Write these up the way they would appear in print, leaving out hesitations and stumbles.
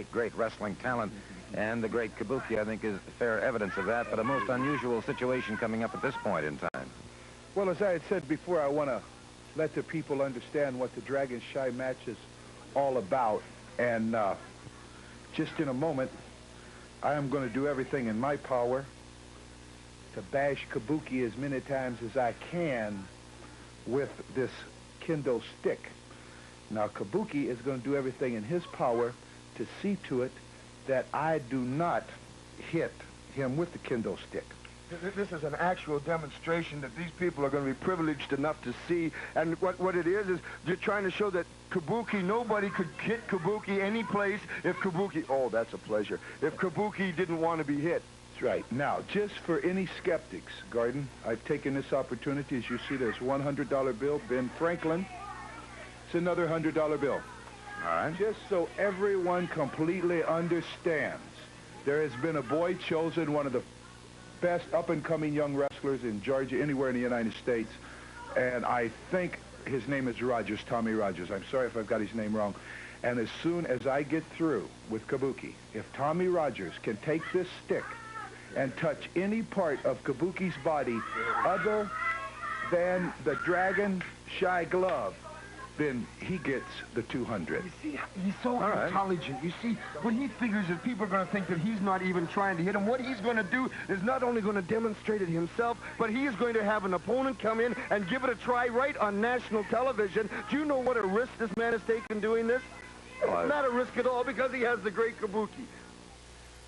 great wrestling talent. And the great Kabuki, I think, is fair evidence of that, but a most unusual situation coming up at this point in time. Well, as I had said before, I want to let the people understand what the Dragon Shy match is all about. And just in a moment, I am going to do everything in my power to bash Kabuki as many times as I can with this kendo stick. Now, Kabuki is going to do everything in his power to see to it that I do not hit him with the kendo stick. This is an actual demonstration that these people are going to be privileged enough to see. And what it is you're trying to show that Kabuki, nobody could hit Kabuki any place if Kabuki, oh, that's a pleasure, if Kabuki didn't want to be hit. That's right. Now, just for any skeptics, Gordon, I've taken this opportunity. As you see, there's $100 bill, Ben Franklin. It's another $100 bill. All right. Just so everyone completely understands, there has been a boy chosen, one of the best up-and-coming young wrestlers in Georgia, anywhere in the United States, and I think his name is Rogers, Tommy Rogers. I'm sorry if I've got his name wrong. And as soon as I get through with Kabuki, if Tommy Rogers can take this stick and touch any part of Kabuki's body other than the Dragon Shy glove, then he gets the 200. You see, he's so intelligent. You see, when he figures that people are going to think that he's not even trying to hit him, what he's going to do is not only going to demonstrate it himself, but he is going to have an opponent come in and give it a try right on national television. Do you know what a risk this man has taken doing this? It's not a risk at all because he has the great Kabuki.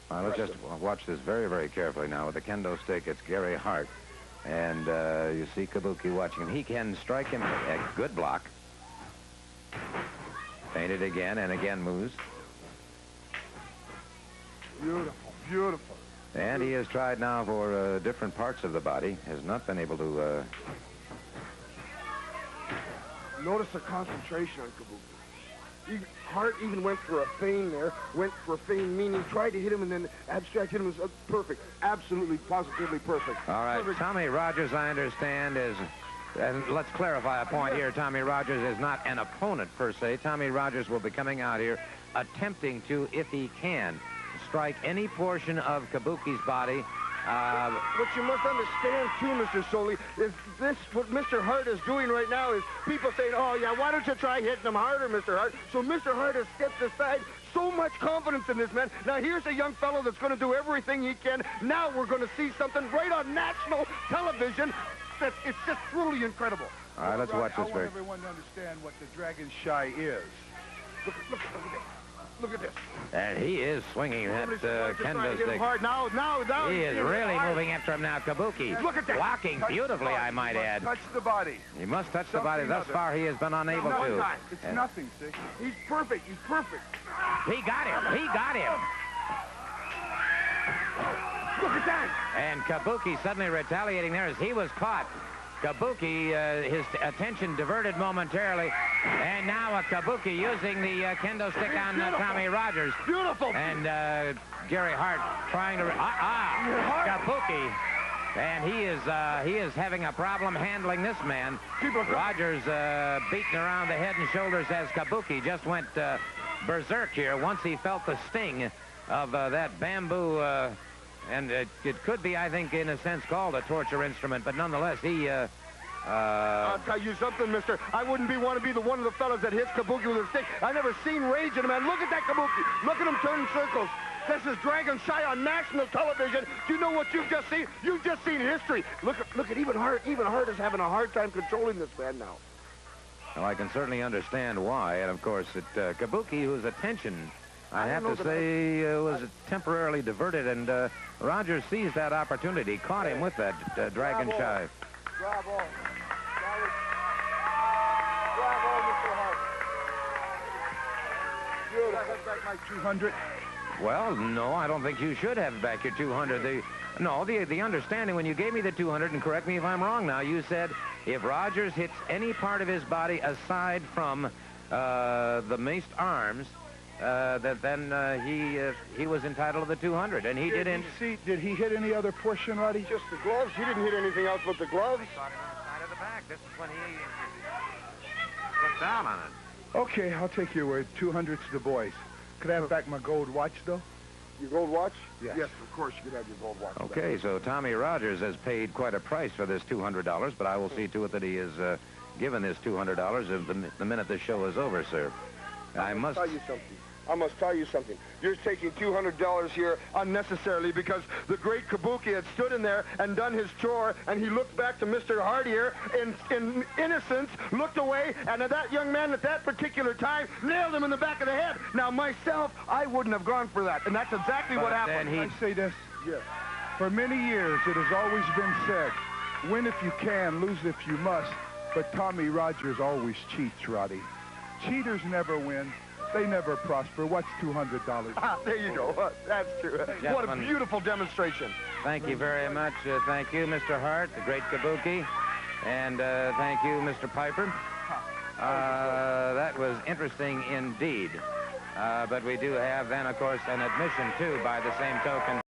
Let's just watch this very, very carefully now. With the kendo stick, it's Gary Hart. And you see Kabuki watching him. He can strike him a good block. Painted again and again moves. Beautiful, beautiful. And he has tried now for different parts of the body. Has not been able to... Notice the concentration on Kabuki. Hart even went for a feint there. Went for a feint, meaning tried to hit him and then abstract hit him. Was perfect. Absolutely, positively perfect. All right. Perfect. Tommy Rogers, I understand, is... And let's clarify a point here. Tommy Rogers is not an opponent, per se. Tommy Rogers will be coming out here attempting to, if he can, strike any portion of Kabuki's body. What you must understand, too, Mr. Soli, is this, what Mr. Hart is doing right now is people saying, oh, yeah, why don't you try hitting him harder, Mr. Hart? So Mr. Hart has stepped aside. So much confidence in this man. Now, here's a young fellow that's going to do everything he can. Now we're going to see something right on national television. It's just truly incredible. All right, let's watch this. I want everyone to understand what the Dragon Shy is. Look at this. Look at this. And he is swinging that kendo stick. Now. He is really moving after him now. Kabuki Look at that. blocking beautifully, I might add. Touch the body. He must touch the body. Thus far, he has been unable to. It's nothing, see? He's perfect. He's perfect. He got him. He got him. Look at that. And Kabuki suddenly retaliating there as he was caught. Kabuki, his attention diverted momentarily. And now Kabuki using the kendo stick on Tommy Rogers. Beautiful. And Gary Hart trying to... Kabuki. And he is having a problem handling this man. Rogers beating around the head and shoulders as Kabuki just went berserk here once he felt the sting of that bamboo... and it could be, I think, in a sense, called a torture instrument, but nonetheless, he... I'll tell you something, mister. I wouldn't want to be one of the fellas that hits Kabuki with a stick. I've never seen rage in a man. Look at that Kabuki. Look at him turning circles. This is Dragon Shy on national television. Do you know what you've just seen? You've just seen history. Look at even Hart. Even Hart is having a hard time controlling this man now. Well, I can certainly understand why. And, of course, Kabuki, whose attention... I have to say was temporarily diverted, and Rogers seized that opportunity, caught him with that Dragon Shy. Bravo. Bravo, Mr. Hart. Beautiful. I got back my 200. Well, no, I don't think you should have back your 200. The understanding when you gave me the 200, and correct me if I'm wrong now, you said if Rogers hits any part of his body aside from the maced arms, then he was entitled to the 200, and he didn't. Did he hit any other portion, Roddy? Just the gloves. He didn't hit anything else but the gloves. He caught him on the side of the back. This is when he put down on it. Okay, I'll take your word. 200's the boys. Could I have back my gold watch, though? Your gold watch? Yes. Yes, of course you can have your gold watch. Okay, so Tommy Rogers has paid quite a price for this $200, but I will see to it that he is given this $200 the minute the show is over, sir. I must tell you something. I must tell you something. You're taking $200 here unnecessarily because the great Kabuki had stood in there and done his chore, and he looked back to Mr. Hart here in innocence, looked away, and that young man at that particular time nailed him in the back of the head. Now, myself, I wouldn't have gone for that, and that's exactly what happened. I say this. Yes. For many years, it has always been said, win if you can, lose if you must, but Tommy Rogers always cheats, Roddy. Cheaters never win. They never prosper. What's $200? Ah, there you go. That's true. Gentlemen, what a beautiful demonstration. Thank you very much. Thank you, Mr. Hart, the great Kabuki. And thank you, Mr. Piper. That was interesting indeed. But we do have then, of course, an admission, too, by the same token.